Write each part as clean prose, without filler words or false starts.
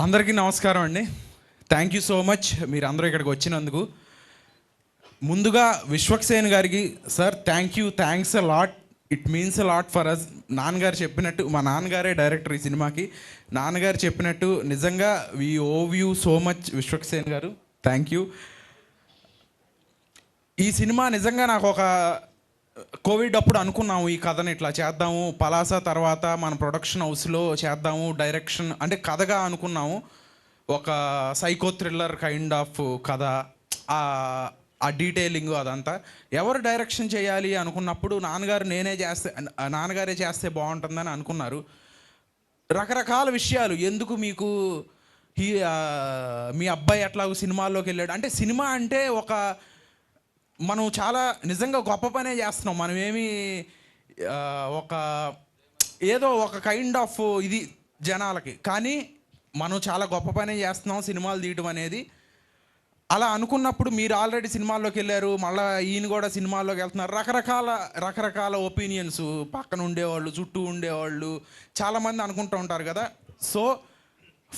అందరికీ నమస్కారం అండి. థ్యాంక్ యూ సో మచ్ మీరు అందరూ ఇక్కడికి వచ్చినందుకు. ముందుగా విశ్వక్సేన్ గారికి sir thanks a lot. It means a lot for us. నాన్నగారు చెప్పినట్టు, మా నాన్నగారే డైరెక్టర్ ఈ సినిమాకి, నాన్నగారు చెప్పినట్టు నిజంగా we owe you so much Vishwaksen garu. Thank you. ఈ సినిమా నిజంగా నాకు ఒక కోవిడ్ అప్పుడు అనుకున్నాము ఈ కథని ఇట్లా చేద్దాము, పలాస తర్వాత మన ప్రొడక్షన్ హౌస్లో చేద్దాము, డైరెక్షన్ అంటే కథగా అనుకున్నాము. ఒక సైకో థ్రిల్లర్ కైండ్ ఆఫ్ కథ, ఆ డీటెయిలింగ్ అదంతా. ఎవరు డైరెక్షన్ చేయాలి అనుకున్నప్పుడు నాన్నగారే చేస్తే బాగుంటుందని అనుకున్నారు. రకరకాల విషయాలు ఎందుకు మీకు మీ అబ్బాయి అట్లాగూ సినిమాల్లోకి వెళ్ళాడు అంటే, సినిమా అంటే మనం చాలా నిజంగా గొప్ప పనే చేస్తున్నాం. మనం ఏదో ఒక కైండ్ ఆఫ్ ఇది జనాలకి, కానీ మనం చాలా గొప్ప పనే చేస్తున్నాం సినిమాలు తీయటం అనేది. అలా అనుకున్నప్పుడు మీరు ఆల్రెడీ సినిమాల్లోకి వెళ్ళారు, మళ్ళీ ఈయన కూడా సినిమాల్లోకి వెళ్తున్నారు. రకరకాల ఒపీనియన్స్, పక్కన ఉండేవాళ్ళు, చుట్టూ ఉండేవాళ్ళు చాలామంది అనుకుంటూ ఉంటారు కదా. సో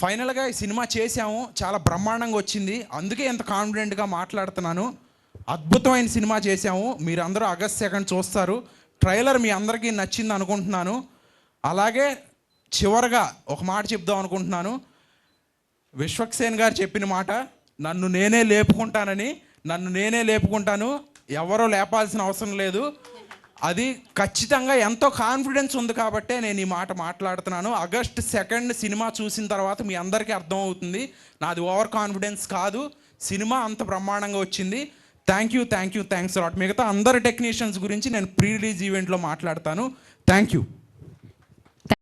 ఫైనల్గా ఈ సినిమా చేసాము, చాలా బ్రహ్మాండంగా వచ్చింది. అందుకే ఎంత కాన్ఫిడెంట్గా మాట్లాడుతున్నాను. అద్భుతమైన సినిమా చేసాము. మీరు అందరూ ఆగస్ట్ 2 చూస్తారు. ట్రైలర్ మీ అందరికీ నచ్చింది అనుకుంటున్నాను. అలాగే చివరగా ఒక మాట చెప్దాం అనుకుంటున్నాను. విశ్వక్సేన్ గారు చెప్పిన మాట, నన్ను నేనే లేపుకుంటాను, ఎవరో లేపాల్సిన అవసరం లేదు. అది ఖచ్చితంగా ఎంతో కాన్ఫిడెన్స్ ఉంది కాబట్టే నేను ఈ మాట మాట్లాడుతున్నాను. ఆగస్ట్ 2 సినిమా చూసిన తర్వాత మీ అందరికీ అర్థమవుతుంది. నాది ఓవర్ కాన్ఫిడెన్స్ కాదు, సినిమా అంత బ్రహ్మాండంగా వచ్చింది. Thanks lot. మిగతా అందరు టెక్నీషియన్స్ గురించి నేను ప్రీ రిలీజ్ ఈవెంట్లో మాట్లాడతాను. Thank you.